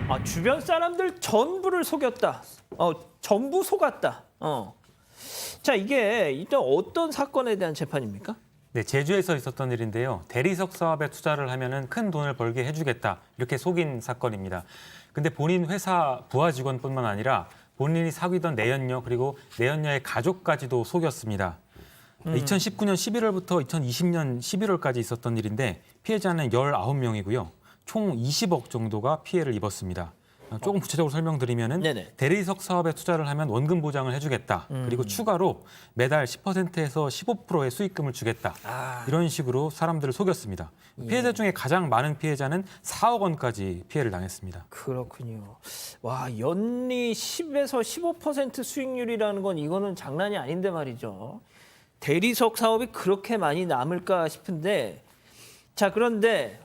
아, 주변 사람들 전부를 속였다. 전부 속았다. 자, 이게 일단 어떤 사건에 대한 재판입니까? 네, 제주에서 있었던 일인데요. 대리석 사업에 투자를 하면은 큰 돈을 벌게 해주겠다. 이렇게 속인 사건입니다. 근데 본인 회사 부하 직원뿐만 아니라 본인이 사귀던 내연녀 그리고 내연녀의 가족까지도 속였습니다. 2019년 11월부터 2020년 11월까지 있었던 일인데 피해자는 19명이고요. 총 20억 정도가 피해를 입었습니다. 조금 구체적으로 설명드리면은 네네. 대리석 사업에 투자를 하면 원금 보장을 해주겠다. 그리고 추가로 매달 10%에서 15%의 수익금을 주겠다. 이런 식으로 사람들을 속였습니다. 피해자 중에 가장 많은 피해자는 4억 원까지 피해를 당했습니다. 그렇군요. 와, 연리 10에서 15% 수익률이라는 건 이거는 장난이 아닌데 말이죠. 대리석 사업이 그렇게 많이 남을까 싶은데, 자, 그런데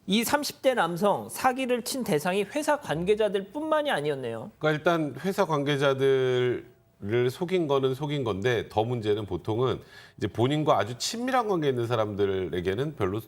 이 30대 남성 사기를 친 대상이 회사 관계자들 뿐만이 아니었네요. 그러니까 일단 회사 관계자들을 속인 거는 속인 건데 더 문제는 보통은 이제 본인과 아주 친밀한 관계 있는 사람들에게는 별로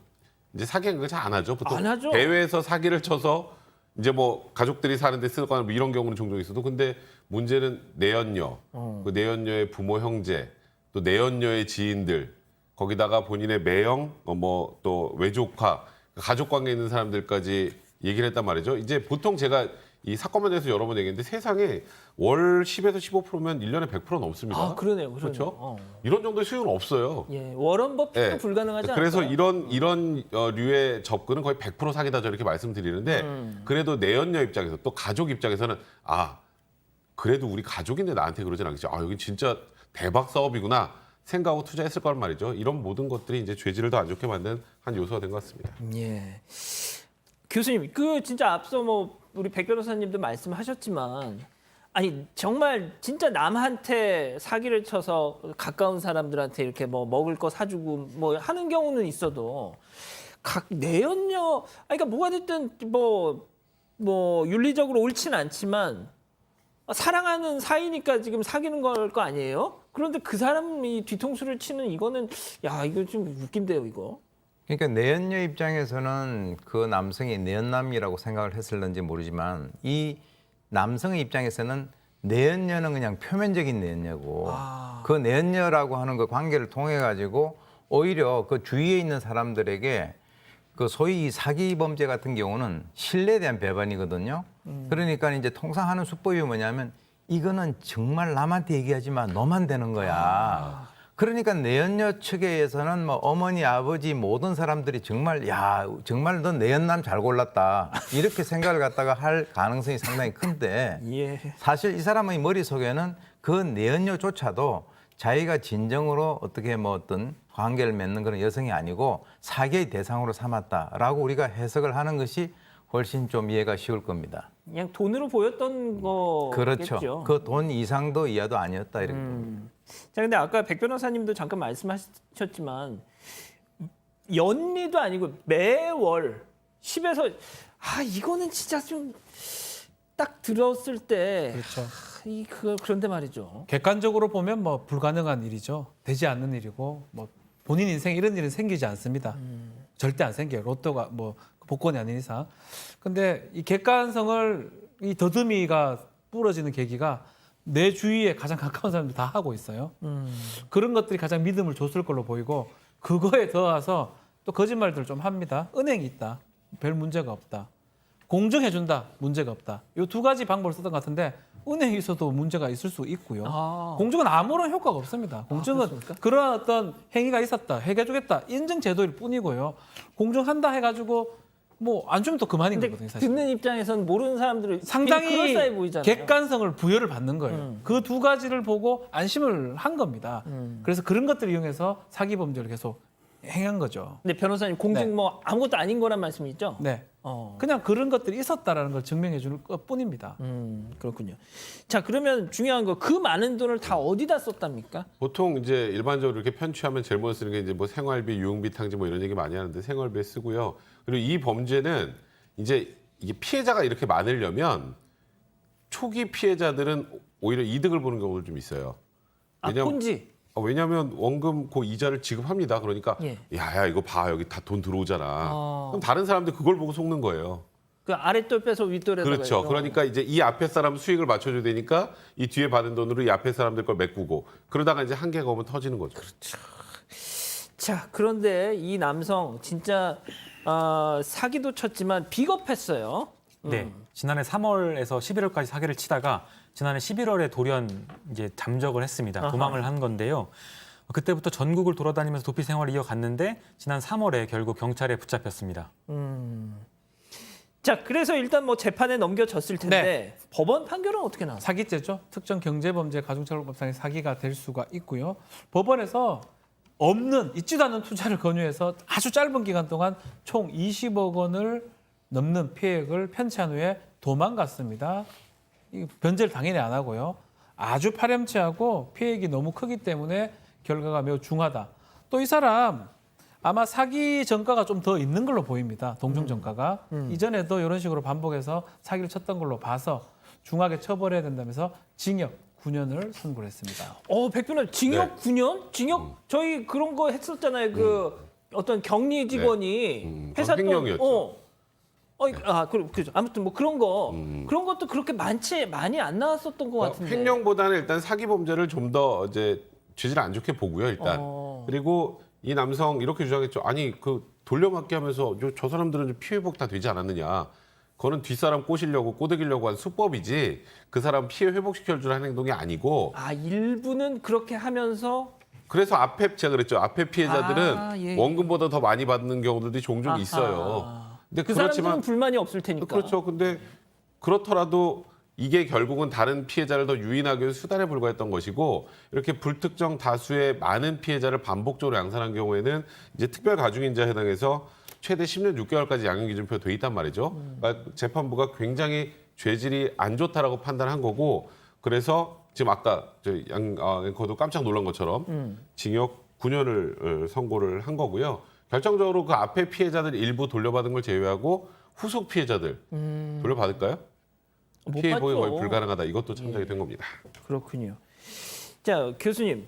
이제 사기 행각을 잘 안 하죠. 보통 안 하죠. 대회에서 사기를 쳐서 이제 뭐 가족들이 사는데 쓰거나 뭐 이런 경우는 종종 있어도 근데 문제는 내연녀, 그 내연녀의 부모 형제, 또 내연녀의 지인들, 거기다가 본인의 매형, 뭐 또 외조카, 가족 관계 있는 사람들까지 얘기를 했단 말이죠. 이제 보통 제가 이 사건에 대해서 여러 번 얘기했는데 세상에 월 10에서 15%면 1년에 100% 넘습니다. 아, 그러네요. 그렇죠? 이런 정도의 수익은 없어요. 예, 워런 버핏도 예. 불가능하지 않아요? 그래서 이런 류의 접근은 거의 100% 사기다 저렇게 말씀드리는데 그래도 내연녀 입장에서 또 가족 입장에서는 아 그래도 우리 가족인데 나한테 그러진 않겠지. 아 여기 진짜 대박 사업이구나 생각하고 투자했을 거란 말이죠. 이런 모든 것들이 이제 죄질을 더 안 좋게 만든 한 요소가 된 것 같습니다. 예. 교수님, 그 진짜 앞서 뭐 우리 백 변호사님도 말씀하셨지만 아니 정말 진짜 남한테 사기를 쳐서 가까운 사람들한테 이렇게 뭐 먹을 거 사주고 뭐 하는 경우는 있어도 각 내연녀 그러니까 뭐가 됐든 뭐 윤리적으로 옳지는 않지만 사랑하는 사이니까 지금 사귀는 걸 거 아니에요? 그런데 그 사람이 뒤통수를 치는 이거는 야 이거 좀 웃긴데요 이거. 그러니까 내연녀 입장에서는 그 남성이 내연남이라고 생각을 했을는지 모르지만 이 남성의 입장에서는 내연녀는 그냥 표면적인 내연녀고 그 내연녀라고 하는 그 관계를 통해 가지고 오히려 그 주위에 있는 사람들에게 그 소위 사기 범죄 같은 경우는 신뢰에 대한 배반이거든요. 그러니까 이제 통상 하는 수법이 뭐냐면 이거는 정말 남한테 얘기하지만 너만 되는 거야. 그러니까 내연녀 측에서는 뭐 어머니, 아버지 모든 사람들이 정말 야 정말 너 내연남 잘 골랐다 이렇게 생각을 갖다가 할 가능성이 상당히 큰데 예. 사실 이 사람의 머릿속에는 그 내연녀조차도 자기가 진정으로 어떻게 뭐 어떤 관계를 맺는 그런 여성이 아니고 사기의 대상으로 삼았다라고 우리가 해석을 하는 것이 훨씬 좀 이해가 쉬울 겁니다. 그냥 돈으로 보였던 거겠죠. 그렇죠. 그 돈 이상도 이하도 아니었다 이렇게. 자, 근데 아까 백 변호사님도 잠깐 말씀하셨지만 연리도 아니고 매월 10에서 이거는 진짜 좀 딱 들었을 때 그렇죠. 그런데 말이죠. 객관적으로 보면 뭐 불가능한 일이죠. 되지 않는 일이고 뭐 본인 인생 이런 일은 생기지 않습니다. 절대 안 생겨요. 로또가 뭐 복권이 아닌 이상. 근데 이 객관성을 이 더듬이가 부러지는 계기가 내 주위에 가장 가까운 사람들 다 하고 있어요. 그런 것들이 가장 믿음을 줬을 걸로 보이고 그거에 더해서 또 거짓말들을 좀 합니다. 은행이 있다. 별 문제가 없다. 공정해준다. 문제가 없다. 이 두 가지 방법을 썼던 것 같은데 은행이 있어도 문제가 있을 수 있고요. 공정은 아무런 효과가 없습니다. 공정은 그런 어떤 행위가 있었다. 해결해주겠다. 인증 제도일 뿐이고요. 공정한다 해가지고 뭐 안 주면 또 그만인 근데 거거든요. 사실. 듣는 입장에서는 모르는 사람들은 상당히 그럴싸해 보이잖아요. 객관성을 부여를 받는 거예요. 그 두 가지를 보고 안심을 한 겁니다. 그래서 그런 것들을 이용해서 사기 범죄를 계속 행한 거죠. 근데 변호사님 공증 네. 뭐 아무것도 아닌 거란 말씀이죠? 네. 그냥 그런 것들이 있었다라는 걸 증명해 줄 것뿐입니다. 그렇군요. 자, 그러면 중요한 거 그 많은 돈을 다 어디다 썼답니까? 보통 이제 일반적으로 이렇게 편취하면 제일 먼저 쓰는 게 이제 뭐 생활비, 유흥비, 탕진 뭐 이런 얘기 많이 하는데 생활비에 쓰고요. 그리고 이 범죄는 이제 이게 피해자가 이렇게 많으려면 초기 피해자들은 오히려 이득을 보는 경우도 좀 있어요. 폰지. 왜냐하면 원금 그 이자를 지급합니다. 그러니까 예. 야야 이거 봐 여기 다 돈 들어오잖아. 그럼 다른 사람들 그걸 보고 속는 거예요. 그 아랫돌 빼서 윗돌에다가. 그렇죠. 그러니까 이제 이 앞에 사람 수익을 맞춰줘야 되니까 이 뒤에 받은 돈으로 이 앞에 사람들 걸 메꾸고 그러다가 이제 한계가 오면 터지는 거죠. 자, 그런데 이 남성 진짜 사기도 쳤지만 비겁했어요. 네, 지난해 3월에서 11월까지 사기를 치다가 지난해 11월에 돌연 이제 잠적을 했습니다. 도망을 한 건데요. 그때부터 전국을 돌아다니면서 도피 생활을 이어갔는데 지난 3월에 결국 경찰에 붙잡혔습니다. 자, 그래서 일단 뭐 재판에 넘겨졌을 텐데 네. 법원 판결은 어떻게 나왔어요? 사기죄죠. 특정 경제범죄 가중처벌법상의 사기가 될 수가 있고요. 법원에서 없는 있지도 않은 투자를 권유해서 아주 짧은 기간 동안 총 20억 원을 넘는 피해액을 편취한 후에 도망갔습니다. 이 변제를 당연히 안 하고요. 아주 파렴치하고 피해액이 너무 크기 때문에 결과가 매우 중하다. 또 이 사람 아마 사기 전과가 좀 더 있는 걸로 보입니다. 동중 전과가. 이전에도 이런 식으로 반복해서 사기를 쳤던 걸로 봐서 중하게 처벌해야 된다면서 징역 9년을 선고를 했습니다. 백변호사 징역 9년? 징역 저희 그런 거 했었잖아요. 그 어떤 격리 직원이 회사 돈 횡령이었죠. 그렇죠. 아무튼 뭐 그런 거 그런 것도 그렇게 많이 안 나왔었던 것 같은데. 횡령보다는 일단 사기 범죄를 좀 더 이제 죄질 안 좋게 보고요. 일단 그리고 이 남성 이렇게 주장했죠. 아니 그 돌려막기 하면서 저 사람들은 좀 피해 회복 다 되지 않았느냐. 그거는 뒷사람 꼬시려고 꼬드기려고 한 수법이지 그 사람 피해 회복시켜 줄 하는 행동이 아니고 일부는 그렇게 하면서 그래서 앞에 제가 그랬죠. 앞에 피해자들은 예. 원금보다 더 많이 받는 경우들이 종종 있어요. 근데 그 사람들은 불만이 없을 테니까. 그렇죠. 근데 그렇더라도 이게 결국은 다른 피해자를 더 유인하기 위해서 수단에 불과했던 것이고 이렇게 불특정 다수의 많은 피해자를 반복적으로 양산한 경우에는 이제 특별 가중인자에 해당해서 최대 10년 6개월까지 양형 기준표 돼 있단 말이죠. 그러니까 재판부가 굉장히 죄질이 안 좋다라고 판단한 거고 그래서 지금 아까 저희 앵커도 깜짝 놀란 것처럼 징역 9년을 선고를 한 거고요. 결정적으로 그 앞에 피해자들 일부 돌려받은 걸 제외하고 후속 피해자들 돌려받을까요? 못 피해 보기 거의 받죠. 불가능하다. 이것도 참작이 된 겁니다. 그렇군요. 자, 교수님.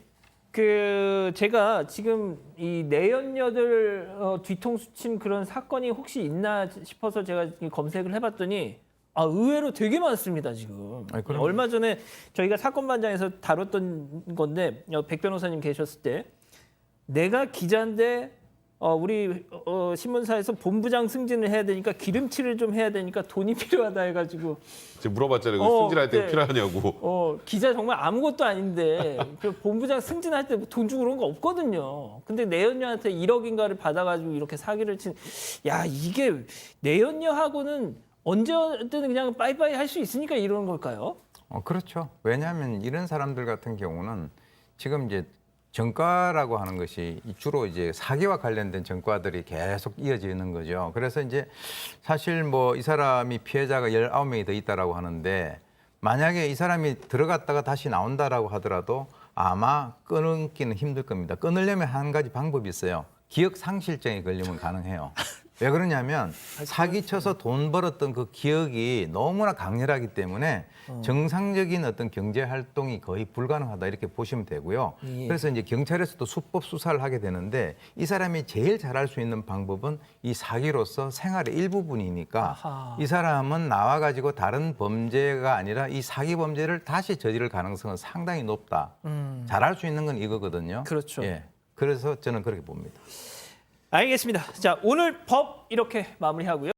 제가 지금 이 내연녀들 뒤통수 친 그런 사건이 혹시 있나 싶어서 제가 검색을 해봤더니 의외로 되게 많습니다, 지금. 그럼요. 얼마 전에 저희가 사건반장에서 다뤘던 건데 백 변호사님 계셨을 때 내가 기자인데 우리 신문사에서 본부장 승진을 해야 되니까 기름칠을 좀 해야 되니까 돈이 필요하다 해가지고 지금 물어봤잖아요. 승진할 때 네. 필요하냐고. 기자 정말 아무것도 아닌데 그 본부장 승진할 때 돈 주고 그런 거 없거든요. 근데 내연녀한테 1억인가를 받아가지고 이렇게 사기를 이게 내연녀하고는 언제든 그냥 빠이빠이 할 수 있으니까 이러는 걸까요? 그렇죠. 왜냐하면 이런 사람들 같은 경우는 지금 이제 전과라고 하는 것이 주로 이제 사기와 관련된 전과들이 계속 이어지는 거죠. 그래서 이제 사실 뭐 이 사람이 피해자가 19명이 더 있다라고 하는데 만약에 이 사람이 들어갔다가 다시 나온다라고 하더라도 아마 끊기는 힘들 겁니다. 끊으려면 한 가지 방법이 있어요. 기억 상실증에 걸리면 가능해요. 왜 그러냐면 사기쳐서 돈 벌었던 그 기억이 너무나 강렬하기 때문에 정상적인 어떤 경제 활동이 거의 불가능하다 이렇게 보시면 되고요. 그래서 이제 경찰에서도 수법 수사를 하게 되는데 이 사람이 제일 잘할 수 있는 방법은 이 사기로서 생활의 일부분이니까 이 사람은 나와 가지고 다른 범죄가 아니라 이 사기 범죄를 다시 저지를 가능성은 상당히 높다. 잘할 수 있는 건 이거거든요. 그렇죠. 예. 그래서 저는 그렇게 봅니다. 알겠습니다. 자, 오늘 법 이렇게 마무리하고요.